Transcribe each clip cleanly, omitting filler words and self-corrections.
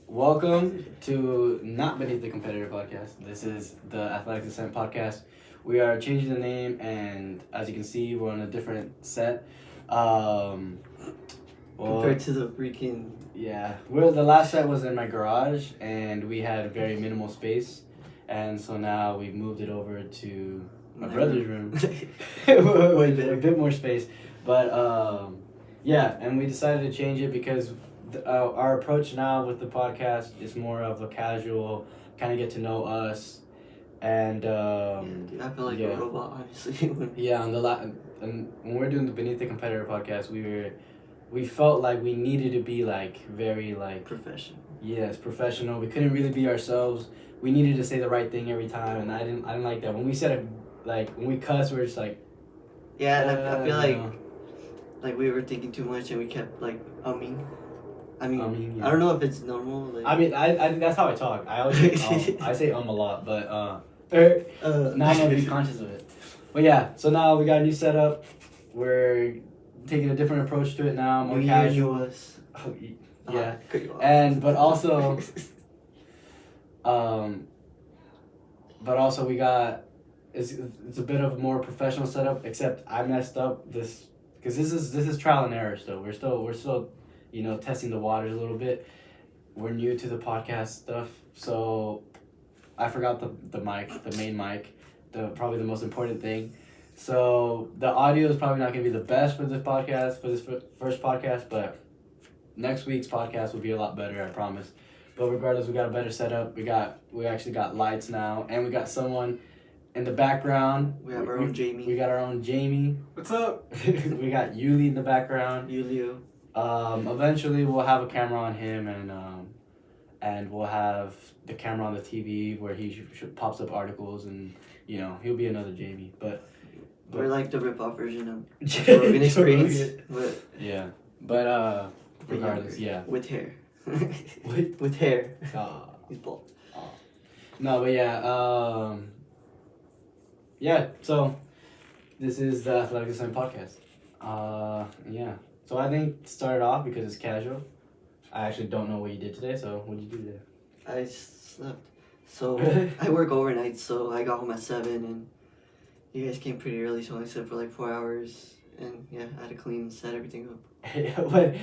Welcome to Not Beneath the Competitor Podcast. This is the Ascent Podcast. We are changing the name, and as you can see, we're on a different set. Compared to the freaking... Yeah, the last set was in my garage, and we had very minimal space. And so now we've moved it over to my brother's room. With a bit more space. But, yeah, and we decided to change it because... our approach now with the podcast is more of a casual, kind of get to know us, and dude, I feel like a robot, honestly. Yeah, and when we're doing the Beneath the Competitor podcast, we felt like we needed to be like very like professional. Yes, professional. We couldn't really be ourselves. We needed to say the right thing every time, and I didn't like that. When we said it, like when we cuss, we're just like. Yeah, and I feel like we were thinking too much, and we kept like umming. I mean, yeah. I don't know if it's normal. Like... I think that's how I talk. I always say, I say a lot, but now I'm gonna be conscious of it. But yeah, so now we got a new setup. We're taking a different approach to it now, more casual. Oh, yeah, but also we got it's a bit of a more professional setup. Except I messed up this because this is trial and error still. We're still. Testing the waters a little bit. We're new to the podcast stuff, so I forgot the mic, the main mic, probably the most important thing. So the audio is probably not going to be the best for this first podcast, but next week's podcast will be a lot better, I promise. But regardless, we got a better setup. We actually got lights now, and we got someone in the background. We have our own Jamie. We got our own Jamie. What's up? We got Yuli in the background. Julio. Eventually we'll have a camera on him, and we'll have the camera on the TV where he pops up articles, and he'll be another Jamie. But we're like the rip-off version of Joe Rogan Experience. But regardless, yeah. With hair. with hair. He's bald. No, but yeah. Yeah. So this is the Ascent Podcast. Yeah. So I think start off because it's casual. I actually don't know what you did today, so what did you do today? I slept. So I work overnight, so I got home at 7, and you guys came pretty early, so I slept for like 4 hours, and yeah, I had to clean and set everything up. when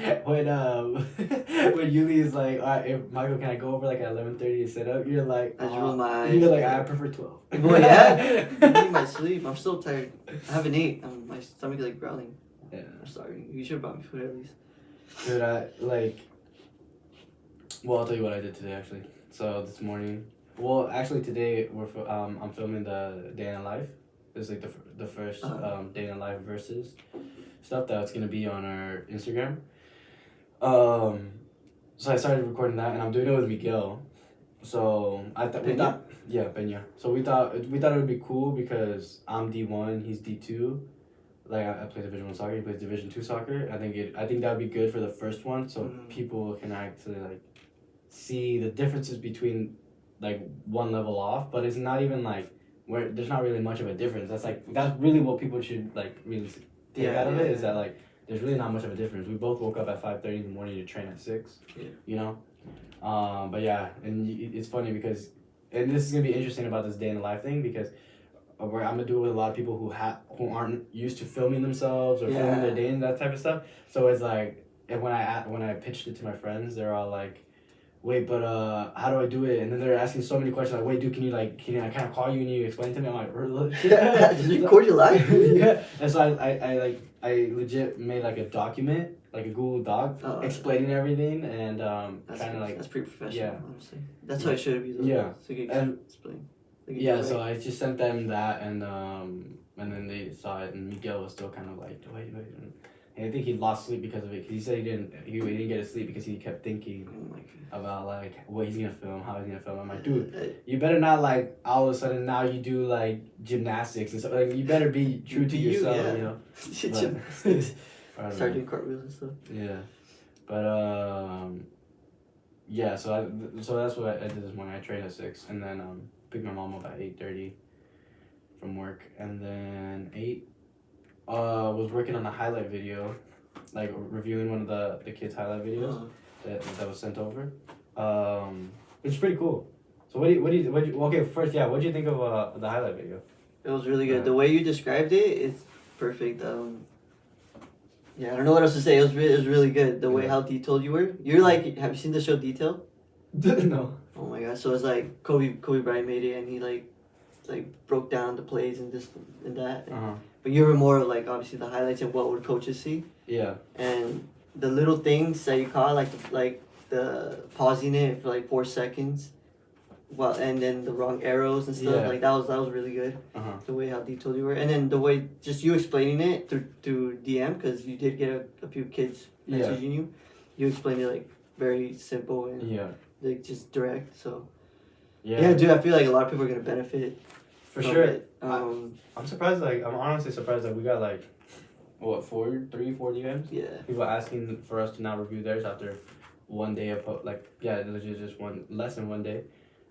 Yuli is like, all right, if Michael, can I go over like at 11:30 to set up? You're like, I just rolled my eyes. You're like, I prefer 12. Well, yeah, I need my sleep. I'm still tired. I haven't ate. My stomach is like growling. Yeah. I'm sorry. You should have bought me food at least. Dude, I'll tell you what I did today actually. So this morning, today I'm filming the day in the life. It's like the first day in the life versus stuff that's gonna be on our Instagram. So I started recording that, and I'm doing it with Miguel. So we thought Peña. So we thought it would be cool because I'm D1, he's D2. Like I play Division 1 soccer, he plays Division 2 soccer. I think that would be good for the first one, so people can actually like see the differences between like one level off. But it's not even like where there's not really much of a difference. That's really what people should like really take out of it. Is that like there's really not much of a difference. We both woke up at 5:30 in the morning to train at 6. Yeah. But yeah, and it's funny because, and this is gonna be interesting about this day in the life thing because. Where I'm gonna do it with a lot of people who aren't used to filming themselves or filming their day and that type of stuff. So it's like, and when I pitched it to my friends, they're all like, "Wait, but how do I do it?" And then they're asking so many questions like, "Wait, dude, can I kind of call you and you explain to me?" I'm like, "Did you record your live?" Yeah, and so I legit made like a document, like a Google Doc, explaining everything, and kind of like that's pretty professional. Yeah, honestly, that's how it should be. Though. Yeah, so you can explain. So I just sent them that, and then they saw it, and Miguel was still kind of like, wait. And I think he lost sleep because of it. Cause he said he didn't get to sleep because he kept thinking about like what he's gonna film, how he's gonna film. I'm like, dude, you better not like all of a sudden now you do like gymnastics and stuff. Like you better be true to yourself, you know. Gymnastics. Start doing cartwheels and stuff. Yeah, but yeah. So that's what I did this morning. I trained at 6, and then picked my mom up at 8:30, from work, and then 8 was working on a highlight video, like reviewing one of the kids' highlight videos that was sent over. It's pretty cool. So okay, first, yeah, what do you think of the highlight video? It was really good. The way you described it, it's perfect. Yeah, I don't know what else to say. It was really good. The way how detailed you were. You're like, have you seen the show Detail? No. Oh my god! So it's like Kobe Bryant made it, and he like broke down the plays and this and that. But you were more like obviously the highlights and what would coaches see. Yeah. And the little things that you caught, like the pausing it for like 4 seconds, well, and then the wrong arrows and stuff. Like that was really good. The way how detailed you were, and then the way just you explaining it through DM, because you did get a few kids messaging you. You explained it like very simple and like just direct. So yeah, dude, I feel like a lot of people are gonna benefit. For sure. I'm surprised. Like I'm honestly surprised that we got like what 4 DMs. Yeah. People asking for us to now review theirs after one day of legit just less than 1 day.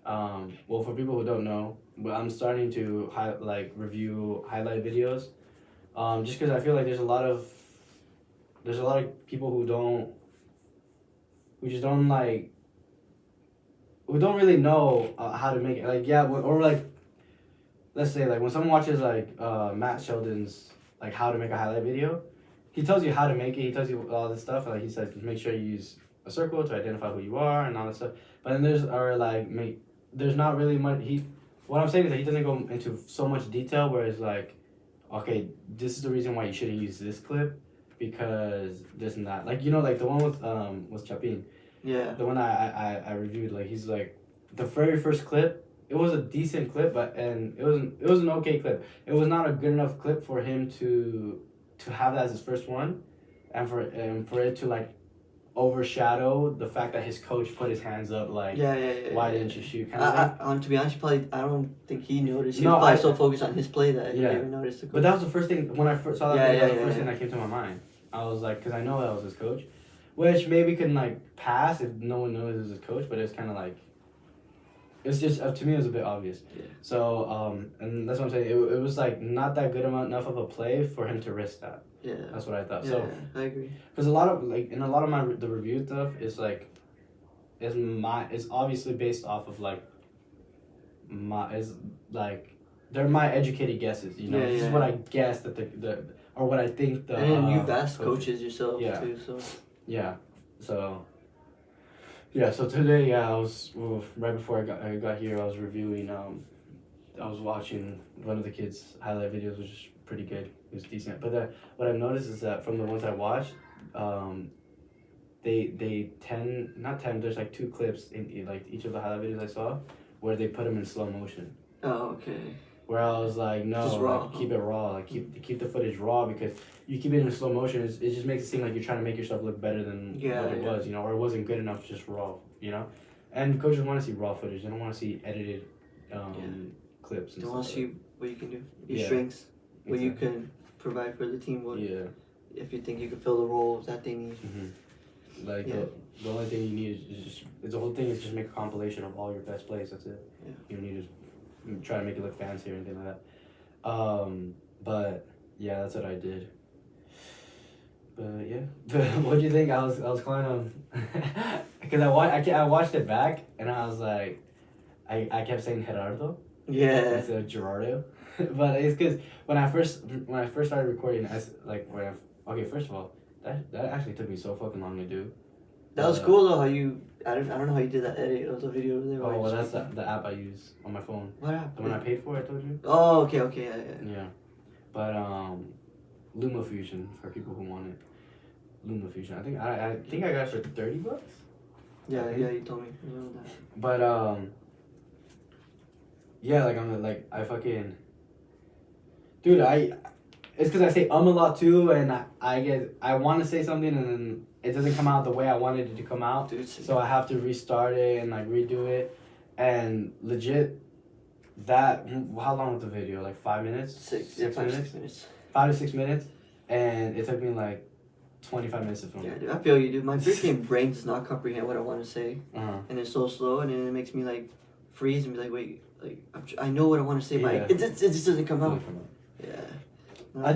Well, for people who don't know, but I'm starting to review highlight videos, just because I feel like there's a lot of people who don't really know how to make it. Let's say like when someone watches like Matt Sheldon's like how to make a highlight video, he tells you how to make it. He tells you all this stuff. Like he says, make sure you use a circle to identify who you are and all that stuff. But then there's not really much. What I'm saying is that he doesn't go into so much detail. Whereas like, okay, this is the reason why you shouldn't use this clip because this and that. Like like the one with Chapin. Yeah. The one I reviewed. Like he's like, the very first clip. It was a decent clip, and it was an okay clip. It was not a good enough clip for him to have that as his first one, and for it to like overshadow the fact that his coach put his hands up like why didn't you shoot kind of thing. To be honest, I don't think he noticed. He was probably so focused on his play that he didn't notice the coach. But that was the first thing when I first saw that. That was the first thing that came to my mind. I was like, because I know that was his coach, which maybe can like pass if no one knows it was his coach, but it's kind of like. It's just to me it was a bit obvious. Yeah. So and that's what I'm saying. It was like not that good enough of a play for him to risk that. Yeah. That's what I thought. Yeah, so I agree. Because a lot of the review stuff is like, is obviously based off of like they're my educated guesses. This is what I guess that the or what I think the. And then you've asked coaches yourself too, so. Yeah. So. Yeah, so today, I was right before I got here. I was reviewing. I was watching one of the kids' highlight videos, which is pretty good. It was decent. But what I've noticed is that from the ones I watched, they tend. There's like 2 clips in like each of the highlight videos I saw, where they put them in slow motion. Oh, okay. Where I was like, no, just raw. Like, keep it raw. Like keep the footage raw because you keep it in slow motion. It just makes it seem like you're trying to make yourself look better than what it was, or it wasn't good enough, just raw, And coaches want to see raw footage. They don't want to see edited clips. They want to see what you can do, your strengths, what you can provide for the team. If you think you can fill the roles that they need. Mm-hmm. Like the only thing you need is just the whole thing is just make a compilation of all your best plays. That's it. Yeah. You don't need to try to make it look fancy or anything like that. But yeah, that's what I did. But yeah, what do you think? I was calling him because I watched it back and I was like, I kept saying Gerardo. Yeah. Instead of Gerardo, but it's because when I first started recording, first of all, that actually took me so fucking long to do. That was cool though. How you I don't know how you did that edit of the video there. Oh well, that's the app I use on my phone. What app? The one I paid for, I told you. Oh okay Yeah, but LumaFusion for people who want it. LumaFusion. I think I got it for $30. Yeah, you told me. I know that. But yeah, like I fucking, dude, it's because I say a lot too, and I want to say something and then it doesn't come out the way I wanted it to come out. Dude, so I have to restart it and like redo it, and legit, how long was the video? Like 5 minutes? 6 minutes. 5 to 6 minutes, and it took me like 25 minutes to film. Yeah, dude, I feel you, dude. My freaking brain does not comprehend what I want to say, Uh-huh. and it's so slow, and then it makes me like freeze and be like, wait, I know what I want to say, but it just doesn't come out. Yeah. I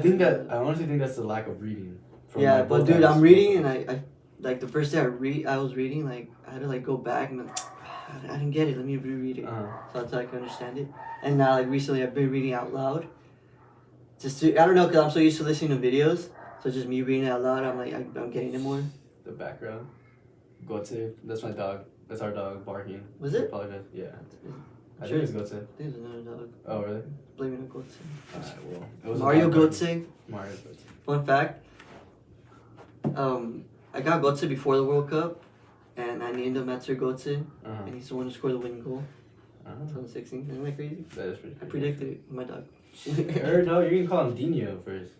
honestly think that's the lack of reading. Yeah, but dude, I'm reading and I like the first day I was reading, like I had to like go back and I didn't get it. Let me reread it so I could understand it. And now like recently I've been reading out loud. I don't know, cause I'm so used to listening to videos, so just me reading it out loud, I'm like I'm getting it more. The background. Gote. That's my dog. That's our dog barking. Was it? I apologize. Yeah. I Sure. think it's Gote. I think it's another dog. Oh really? Blaming on Gote. Alright, well. It was Mario Gote. Mario Gote. Fun fact. I got Gote before the World Cup, and I named him after Gote, and he's the one who scored the winning goal. 2016. Isn't that crazy? That is pretty. I predicted it. My dog. Or no, you can call him Dino first.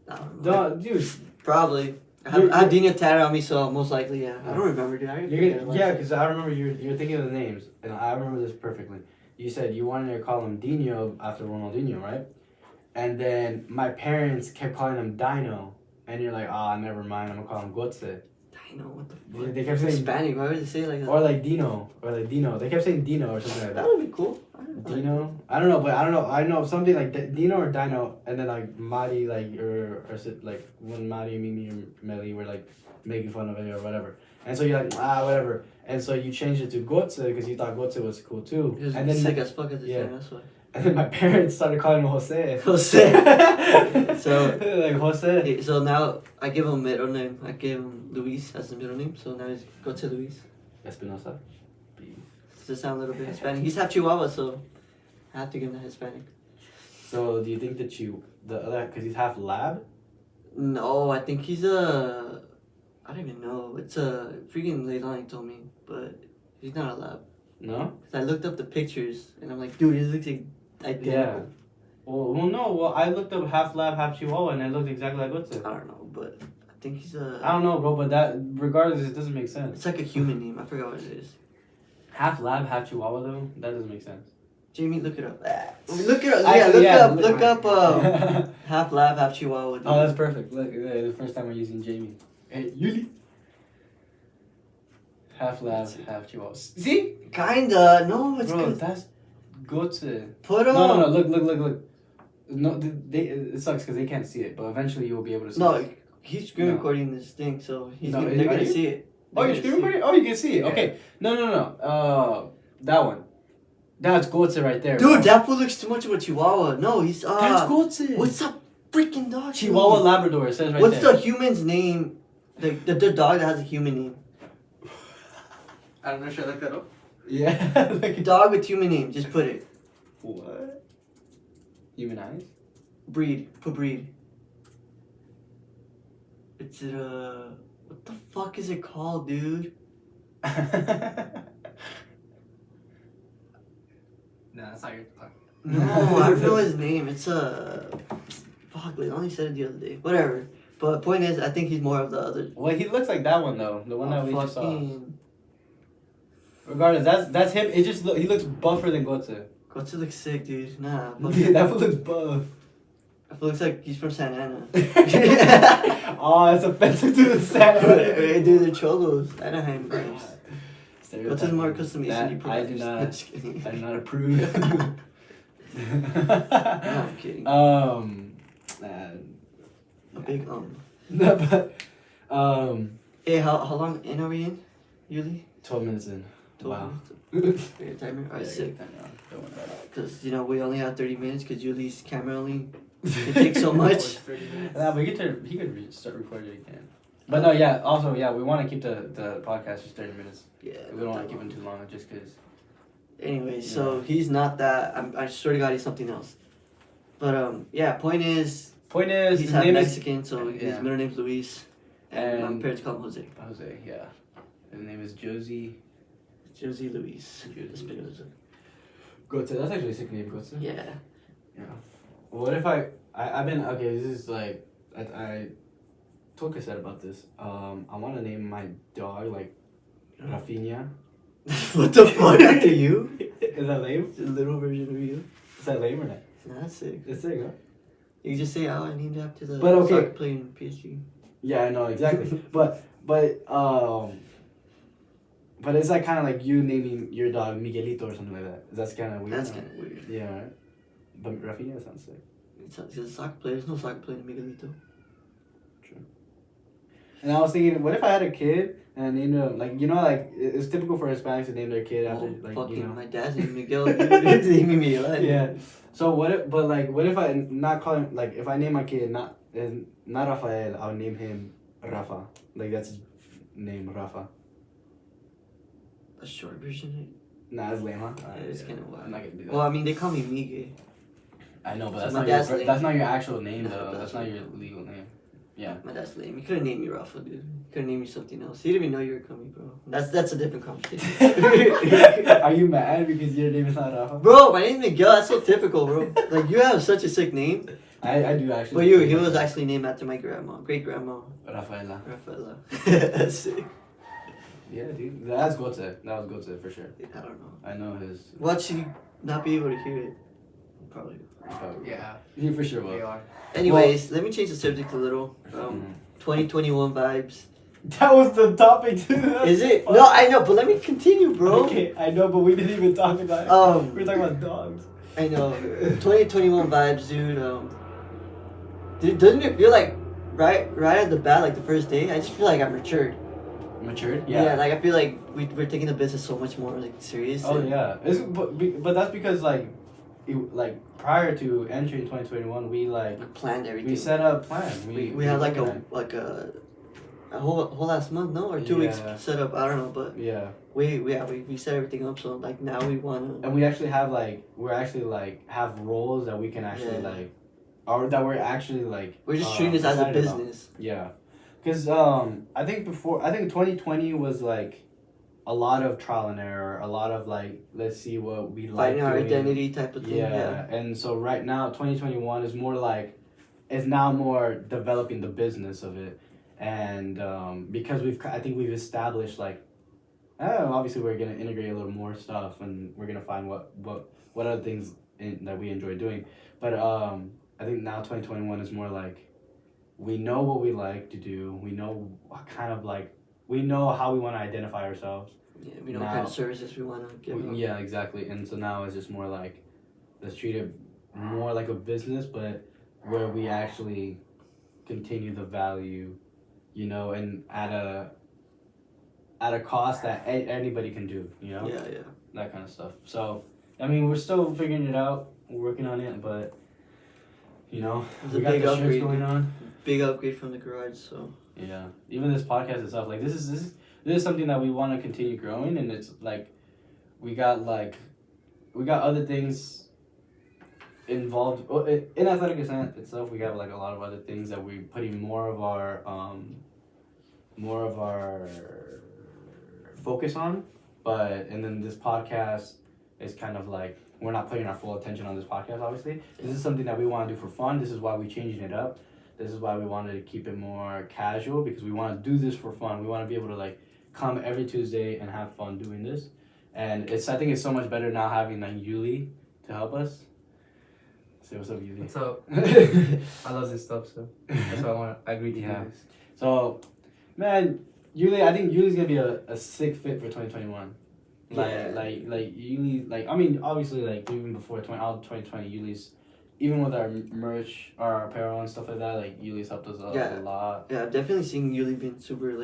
I don't know. No, dude. Probably. I have Dino tatted on me, so most likely, yeah. I don't remember, dude. Because I remember you're thinking of the names, and I remember this perfectly. You said you wanted to call him Dino after Ronaldinho, right? And then my parents kept calling him Dino, and you're like, never mind, I'm gonna call him Gote. Dino, what the fuck? They kept saying Hispanic. Why would they say it like that? Or like Dino. They kept saying Dino or something like that. That would be cool. Dino? I don't know, but I don't know. I know something like Dino or Dino, and then like Mari, like, or like when Mari, Mimi, or Meli were like making fun of it or whatever. And so you're like, whatever. And so you changed it to Gote because you thought Gote was cool too. He was and then sick as fuck at the time, that's why. And then my parents started calling him Jose. Jose. So like Jose. So now I give him a middle name. I gave him Luis as a middle name. So now he's Gote Luis. Espinoza. Does it sound a little bit Hispanic? He's half Chihuahua, so I have to give him the Hispanic. So do you think that the other, because he's half lab? No, I think he's I don't even know. It's a freaking Leilani told me, but he's not a lab. No? Because I looked up the pictures and I'm like, dude, he looks like identical. Yeah. Well, no. Well, I looked up half lab, half Chihuahua, and it looked exactly like Gote. I don't know, but I think he's a... I don't know, bro, but that, regardless, it doesn't make sense. It's like a human name. I forgot what it is. Half lab, half Chihuahua, though? That doesn't make sense. Jamie, look it up. Look it up. Look up half lab, half Chihuahua. Dude. Oh, that's perfect. Look, the first time we're using Jamie. Hey, Yuli. Half lab, half Chihuahua. See? Kinda. No, it's bro, good. that's Gote. Put up. No. Look. No, it sucks because they can't see it, but eventually you will be able to see it. No, he's screen recording this thing, so they're gonna see it. Oh, you're screen recording? Oh, you can see it. Okay. No. That one. That's Gote right there. Dude, bro. that fool looks too much of a Chihuahua. No, he's That's Gote. What's up, freaking dog? Chihuahua Labrador. It says right What's there. the human's name? The dog that has a human name. I don't know. Should I look that up? Yeah. Like dog with human name. Just put it. What? Human eyes? Breed. Put breed. It's what the fuck is it called, dude? Nah, that's not your talk. No, I don't know his name. It's fuck, I only said it the other day. Whatever. But point is, I think he's more of the other. Well, he looks like that one though. The one that we just saw. Regardless, that's him. It just he looks buffer than Gote. Gote looks sick, dude. Nah. Dude, that one looks buff. It looks like he's from Santa Ana. Oh, it's offensive to the Santa Ana. Hey, dude, they're cholos. Anaheim grams. What's his more customization? I do not approve. No, I'm kidding. A big No, but Hey, how long in are we in? Usually? 12 minutes in. 12 Wow. minutes. Your timer? Alright, sick. Because, we only have 30 minutes because Yuli's camera only can take so much. Nah, but he could start recording again. But no, yeah, also, yeah, we want to keep the podcast just 30 minutes. Yeah. We don't want to keep him too long just because. Anyway, so he's not that. I swear to God, he's something else. But, yeah, point is he's half Mexican, so his middle name's Luis. And my parents call him Jose. Jose, yeah. His name is Josie Luis. Espinoza. Gote, that's actually a sick name, Gote. Yeah. Yeah. What if I've been, okay, this is like, I told Cassette about this. I want to name my dog, like, Rafinha. What the fuck? After you? Is that lame? It's a little version of you. Is that lame or not? Nah, that's sick. It's sick, huh? You can just say, I named after the soccer player in PSG. Yeah, I know, exactly. but But it's like kind of like you naming your dog Miguelito or something like that. That's kind of weird. That's kind of weird. Yeah, right? But Rafinha sounds sick. It's a soccer player. There's no soccer player in Miguelito. True. And I was thinking, what if I had a kid and I named him, like, you know, like, it's typical for Hispanics to name their kid after, like, fucking, you know. my dad's name Miguel. He's naming me. Yeah. So what if I not call him, like, if I name my kid not Rafael, I'll name him Rafa. Like, that's his name, Rafa. A short version? Nah, it's lame, huh? Yeah, it's kind of wild. I'm not gonna do that. Well, I mean, they call me Miguel. I know, but So that's my not dad's your name. that's not your actual name, No, though. that's That's not not your legal name. Yeah. My dad's lame. He could have named me Rafa, dude. He could have named me something else. He didn't even know you were coming, bro. That's a different conversation. Are you mad because your name is not Rafa? Bro, my name's Miguel. That's so typical, bro. Like, you have such a sick name. I do actually. But he was actually named after my grandma, great grandma, Rafaela. Rafaela. That's sick. Yeah, dude. That's Gote. That was Gote for sure. I don't know. I know his. Watch you not be able to hear it. Probably. Yeah. He for sure will. They are. Anyways, let me change the subject a little. 2021 vibes. That was the topic too. Is it? No, I know, but let me continue, bro. Okay, I know, but we didn't even talk about it. We were talking about dogs. I know. 2021 vibes, dude. Dude, doesn't it feel like right at the bat, like the first day? I just feel like I'm matured. Matured? Yeah, like I feel like we're taking the business so much more like serious. Oh yeah, but that's because like prior to entering 2021, we planned everything. We set up plans. We had like a whole last month, no, or 2 weeks set up. I don't know, but yeah, we set everything up. So like now we want. And we actually have have roles that we can actually or that we're actually we're just treating this as a business. About. Yeah, because I think 2020 was like a lot of trial and error, a lot of let's see what we like finding our identity type of thing. Yeah, and so right now 2021 is more is now more developing the business of it, and because I think we've established obviously we're gonna integrate a little more stuff and we're gonna find what other things that we enjoy doing, but I think now 2021 is more we know what we like to do, we know what kind of we know how we want to identify ourselves. Yeah, we know what kind of services we want to give. Yeah, exactly. And so now it's just more let's treat it more like a business, but where we actually continue the value, and at a cost that anybody can do, Yeah. That kind of stuff. So, I mean, we're still figuring it out. We're working on it, but, we got the shirts going on. Big upgrade from the garage, so. Yeah, even this podcast itself, this is something that we want to continue growing, and it's we got other things involved in Athletic Ascent itself. We got a lot of other things that we're putting more of our focus on, and then this podcast is kind of we're not putting our full attention on this podcast. Obviously, this is something that we want to do for fun. This is why we're changing it up. This is why we wanted to keep it more casual, because we want to do this for fun. We want to be able to come every Tuesday and have fun doing this. And I think it's so much better now having Yuli to help us. Say what's up, Yuli. What's up? I love this stuff, so that's why I agreed to do this. So, man, Yuli, I think Yuli's gonna be a sick fit for 2021. Yuli, I mean, obviously, even before 2020, Yuli's. Even with our merch, our apparel and stuff like that, Yuli's helped us a lot. Yeah, I've definitely seen Yuli being super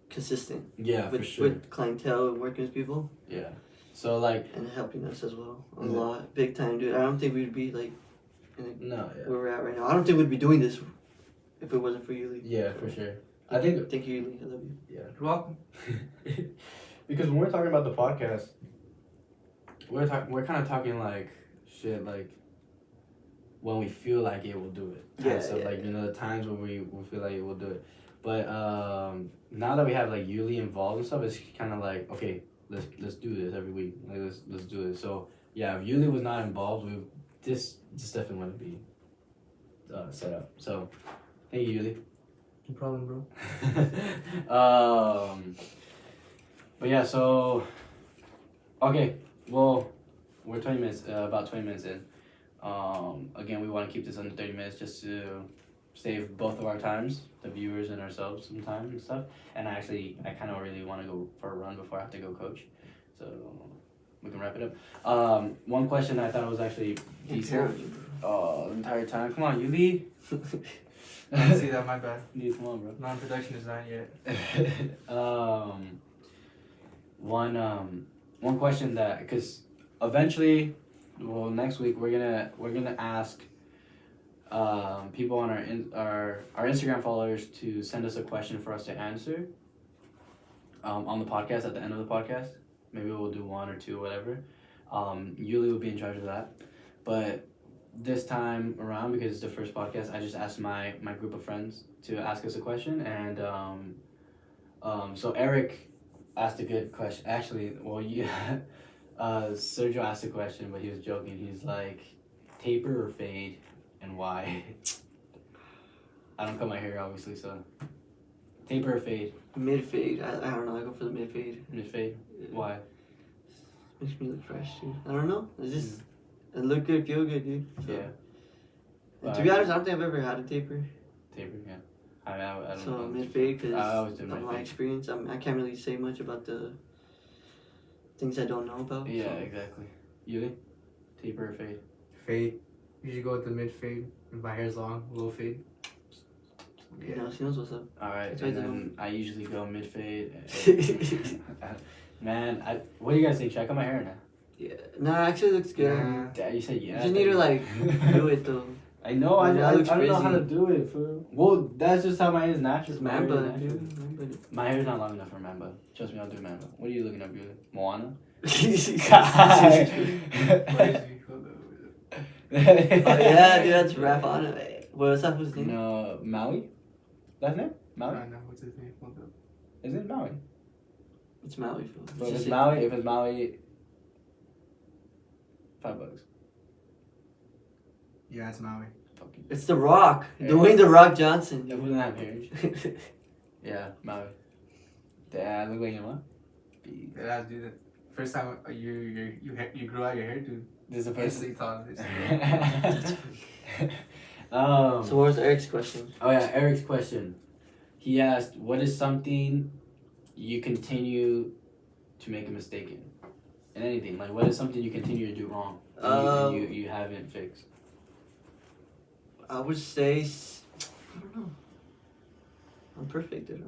consistent. Yeah, for sure. With clientele and working with people. Yeah. So and helping us as well a lot, big time, dude. I don't think we'd be where we're at right now. I don't think we'd be doing this if it wasn't for Yuli. Yeah, for sure. Thank you, Yuli. I love you. Yeah, you're welcome. Because when we're talking about the podcast, we're kind of talking shit when we feel like it will do it. The times when we feel like it will do it. But now that we have Yuli involved and stuff, it's kind of okay, let's do this every week. Let's do this. So yeah, if Yuli was not involved, this definitely wouldn't be set up. So thank you, Yuli. No problem, bro. But yeah, so okay, well, we're about 20 minutes in. Again, we want to keep this under 30 minutes just to save both of our times, the viewers and ourselves, some time and stuff. And I kind of really want to go for a run before I have to go coach. So we can wrap it up. One question I thought was actually decent. The entire time. Come on, you lead. I didn't see that, my bad. You come on, bro. Non-production design yet. One question that, because eventually, well, next week we're gonna ask people on our Instagram followers to send us a question for us to answer on the podcast at the end of the podcast. Maybe we'll do one or two, whatever. Yuli will be in charge of that, but this time around, because it's the first podcast, I just asked my group of friends to ask us a question, and so Eric asked a good question. Actually, well, Sergio asked a question, but he was joking. He's like, taper or fade, and why? I don't cut my hair, obviously, so taper or fade? Mid fade. I don't know. I go for the mid fade. Mid fade. Yeah. Why? Makes me look fresh, dude. I don't know. It's just it look good, feel good, dude. So. Yeah. And to be honest, I don't think I've ever had a taper. Taper, yeah. I don't so know. Mid fade, because of my experience, I can't really say much about the things I don't know about. Yeah, so. exactly. You? Taper or fade? Fade. Usually go with the mid fade. If my hair's long, a little fade. Yeah, he knows what's up. Alright, and then I usually go mid fade. Man, what do you guys think? Should I cut my hair now? Yeah, nah, actually it looks good. Yeah, you said yeah. You just need to like do it though. I know, I don't crazy. know how to do it. Well, that's just how my hair is natural. It's Mamba, dude. My hair's not long enough for Mamba. Trust me, I'll do Mamba. What are you looking up, really? Moana? Oh yeah, dude, that's Rafael. What's that? Whose name? No, Maui. Last name? Maui. I don't know what's his name. Is it Maui? It's Maui. So if it's Maui, $5. Yeah, it's Maui. It's The Rock. Dwayne The Rock Johnson. It wouldn't have hair. Yeah, Maui. Yeah, I look like him, huh? Yeah, dude. First time you grew out your hair, dude. This is the first thing thought of this. So what was Eric's question? Oh yeah, Eric's question. He asked, what is something you continue to make a mistake in anything? Like, what is something you continue to do wrong and you haven't fixed? I would say, I don't know. I'm perfect at it.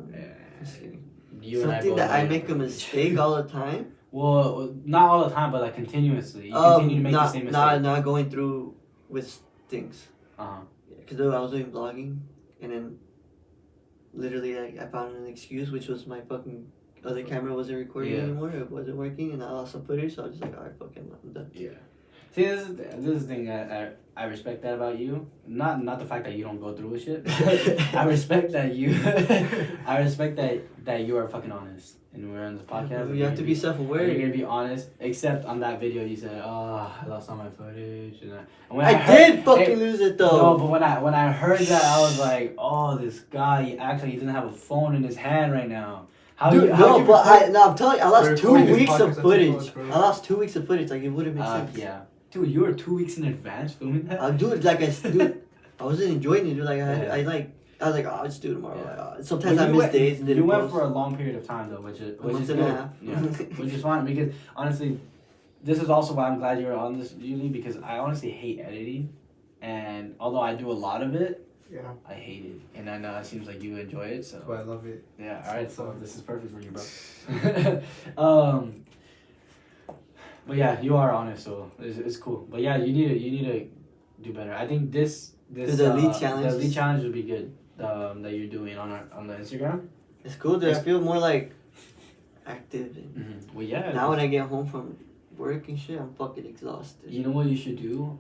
Something that I make a mistake all the time? Well, not all the time, but like continuously. You continue to make the same mistake. Not going through with things. Uh-huh. Because I was doing vlogging, and then literally I found an excuse, which was my fucking other camera wasn't recording anymore. It wasn't working, and I lost some footage, so I was just like, alright, fuck it, I'm done. Yeah. See, this is the thing I respect that about you. Not the fact that you don't go through with shit. I respect that you that you are fucking honest. And we're on this podcast. You have to be self-aware. You're gonna be honest. Except on that video, you said, "Oh, I lost all my footage." And I did fucking lose it though. No, but when I heard that, I was like, "Oh, this guy. He didn't have a phone in his hand right now." I'm telling you, I lost 2 weeks of footage. I lost 2 weeks of footage. Like it wouldn't make sense. Yeah, dude, you were 2 weeks in advance filming that. Dude, I wasn't enjoying it. Dude, I was like, oh, I'll just do it tomorrow. Yeah. Like, sometimes I miss days and you went for a long period of time though, which is month good. and a half. Yeah, which is fine because honestly, this is also why I'm glad you're on this, Yuli, because I honestly hate editing, and although I do a lot of it, I hate it, and I know it seems like you enjoy it, so. Oh, I love it. Yeah. All right, so this is perfect for you, bro. But yeah, you are honest, so it's cool. But yeah, you need to do better. I think the elite challenge would be good. That you're doing on the Instagram. It's cool, dude. I feel more like active. Mm-hmm. Well, yeah. Now when I get home from work and shit, I'm fucking exhausted. You know what you should do?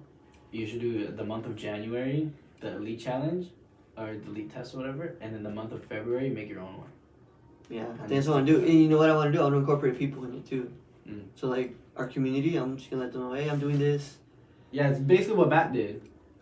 You should do the month of January, the elite challenge, or the elite test or whatever, and then the month of February, make your own one. Yeah, I think that's what I want to do. And you know what I want to do? I want to incorporate people in it too. Mm. So like our community, I'm just gonna let them know, hey, I'm doing this. Yeah, it's basically what Matt did,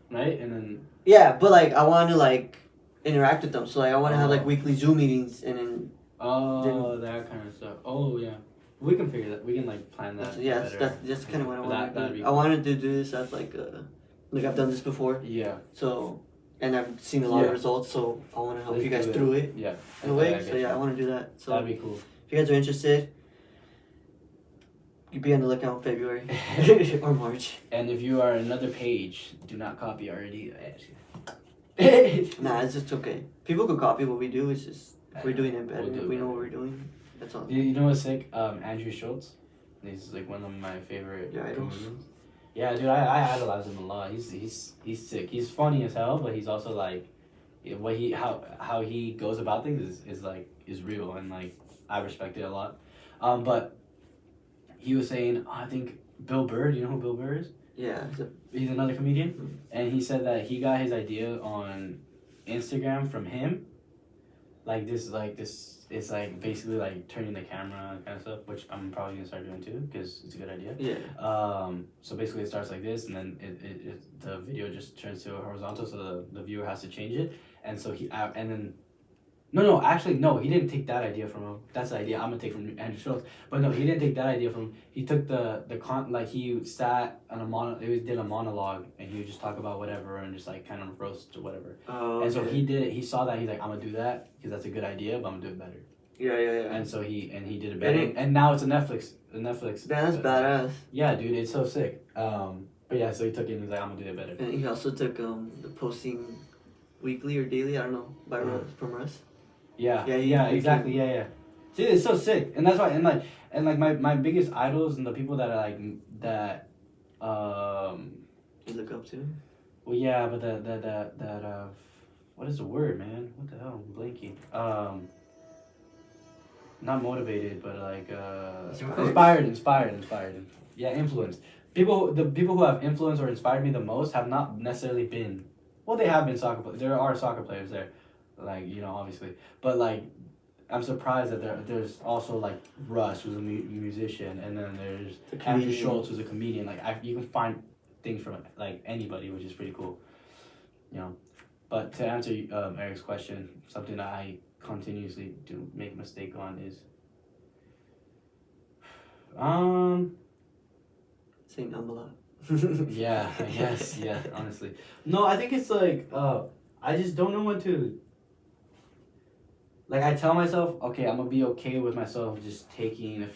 right? And then. Yeah, but like I want to like interact with them. So like I want to have like weekly Zoom meetings and then. That kind of stuff. Oh yeah, we can figure that. We can like plan that. That's kind of what I want to do. I wanted to do this as like I've done this before. Yeah. So and I've seen a lot of results, so I want to help you guys through it. Yeah. In a way, so yeah, I want to do that. So that'd be cool. If you guys are interested, you'd be on the lookout in February or March. And if you are another page, do not copy our idea. Nah, it's just okay. People could copy what we do. It's just we're doing it better. We know what we're doing. That's all. You know what's sick? Andrew Schultz. He's like one of my favorite comedians. Yeah, dude, I idolize him a lot. He's sick. He's funny as hell, but he's also like, how he goes about things is real, and like I respect it a lot. But he was saying, I think Bill Burr. Do you know who Bill Burr is? Yeah. He's another comedian, and he said that he got his idea on Instagram from him. Like this it's like basically like turning the camera kind of stuff, which I'm probably gonna start doing too because it's a good idea. Yeah. So basically it starts like this, and then it the video just turns to horizontal, so the viewer has to change it, and so he and then. No, actually, no, he didn't take that idea from him. That's the idea I'm gonna take from Andrew Schultz. But no, he didn't take that idea from him. He took he sat on he did a monologue, and he would just talk about whatever and just like kind of roast or whatever. Oh, and so he did it. He saw that. He's like, I'm gonna do that because that's a good idea, but I'm gonna do it better. Yeah. And so he did it better. And now it's a Netflix. That's badass. Yeah, dude, it's so sick. But yeah, so he took it and he's like, I'm gonna do it better. And he also took the posting weekly or daily, I don't know, by Russ, from Russ. Yeah, exactly. Yeah. See, it's so sick, and that's why, and like my biggest idols and the people that are like that. You look up to. Well, yeah, but that what is the word, man? What the hell? I'm blanking. Not motivated, but like inspired. Yeah, influence. The people who have influenced or inspired me the most have not necessarily been. Well, they have been soccer players. There are soccer players there. Like, obviously, but like, I'm surprised that there's also like Russ, who's a musician, and then there's Andrew Schultz, who's a comedian. Like, you can find things from like anybody, which is pretty cool. But to answer Eric's question, something that I continuously do make a mistake on is saying a lot. Yeah, I guess, yeah, honestly. No, I think it's like I just don't know when to. Like, I tell myself, okay, I'm gonna be okay with myself just taking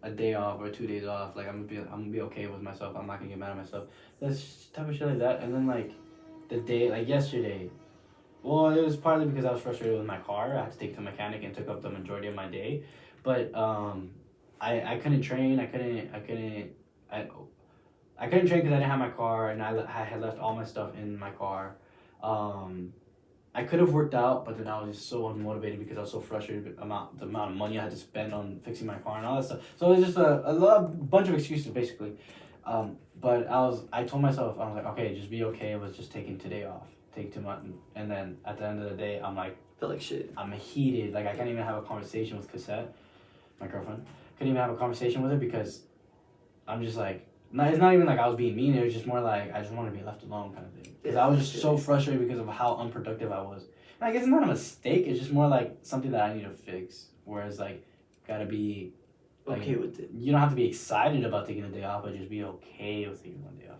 a day off or 2 days off. Like, I'm gonna be okay with myself. I'm not gonna get mad at myself. That's type of shit like that. And then like the day, like yesterday, well, it was partly because I was frustrated with my car. I had to take it to a mechanic and took up the majority of my day. But I couldn't train. I couldn't train because I didn't have my car, and I had left all my stuff in my car. I could have worked out, but then I was just so unmotivated because I was so frustrated with the amount of money I had to spend on fixing my car and all that stuff. So it was just a bunch of excuses, basically. But I told myself, I was like, okay, just be okay with just taking today off. Take 2 months. And then at the end of the day, I'm like... Felt like shit. I'm heated. Like, I can't even have a conversation with Cassette, my girlfriend. Couldn't even have a conversation with her because I'm just like... It's not even like I was being mean. It was just more like I just want to be left alone kind of thing. Because I was just so frustrated because of how unproductive I was. And I guess it's not a mistake. It's just more like something that I need to fix. Whereas like, gotta be like, okay with it. You don't have to be excited about taking a day off, but just be okay with taking 1 day off.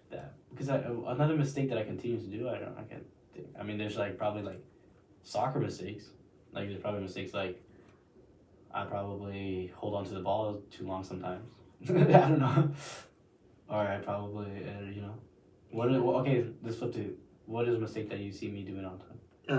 That because another mistake that I continue to do. I can't think. I mean, there's like probably like soccer mistakes. Like there's probably mistakes like I probably hold on to the ball too long sometimes. I don't know. Or I probably, okay, let's flip to, what is a mistake that you see me doing all the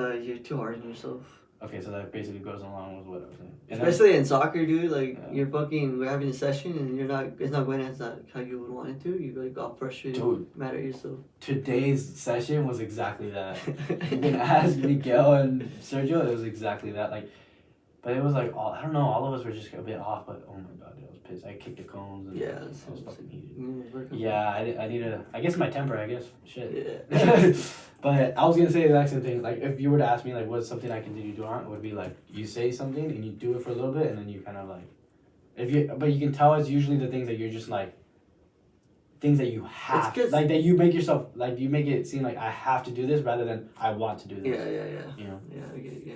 time? You're too hard on yourself. Okay, so that basically goes along with what I was saying. Especially in soccer, dude, like, we're having a session and it's not going as how you would want it to. You like got frustrated, mad at yourself. Today's session was exactly that. You can ask Miguel and Sergio, it was exactly that. Like, but it was like, I don't know, all of us were just a bit off, but oh my god, dude, I was pissed. I kicked the cones and I was fucking heated. Yeah, I need to, I guess my temper, shit. Yeah. But I was gonna say the exact same thing. Like, if you were to ask me, like, what's something I continue to do on, it would be like, you say something and you do it for a little bit and then you kind of like, but you can tell it's usually the things that you're just like, things that you have, like that you make yourself, like you make it seem like I have to do this rather than I want to do this. Yeah. You know? Yeah, I get it, yeah.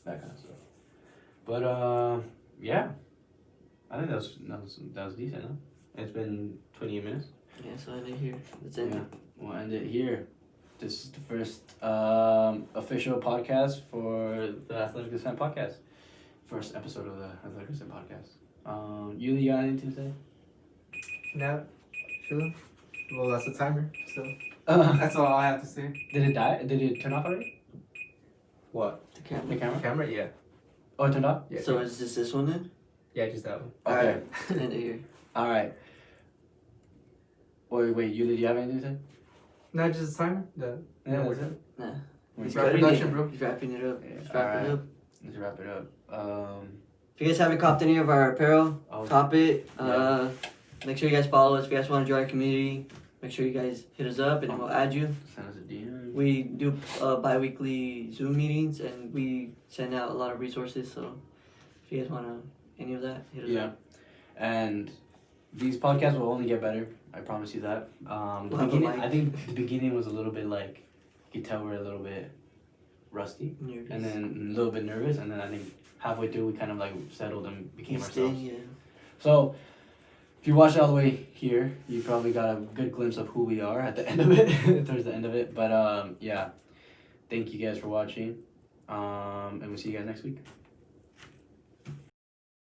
That kind of stuff. But yeah, I think that was decent, huh? It's been 28 minutes. Yeah, so I end it here. Let's end it. We'll end it here. This is the first official podcast for the Athletic Ascent Podcast. First episode of the Athletic Ascent Podcast. Yuli, you got anything to say? Yeah, sure. Well, that's the timer, so that's all I have to say. Did it die? Did it turn off already? What? The camera. The camera? The camera, yeah. Oh, it turned off? Yeah. So is this one then? Yeah, just that one. Okay. Alright. End it here. Alright. Wait, Yuli, do you have anything to say? No, just the timer. Yeah, that's it. Nah. He's Wrap cutting production, it. bro. He's wrapping it up. Yeah, He's wrapping it alright. up. Let's wrap it up. If you guys haven't copped any of our apparel, Oh, cop it. Yeah. Make sure you guys follow us. If you guys want to join our community, make sure you guys hit us up and then we'll add you. send us a DM. We do bi-weekly Zoom meetings and we send out a lot of resources. So if you guys want any of that, hit us up. And these podcasts will only get better. I promise you that. The We'll have a beginning, mic. I think the beginning was a little bit like, you could tell we're a little bit rusty. Nervous. And then a little bit nervous. And then I think halfway through we kind of like settled and became Eased ourselves. in, yeah. So if you watched all the way here, you probably got a good glimpse of who we are at the end of it, towards the end of it. But yeah, thank you guys for watching. And we'll see you guys next week.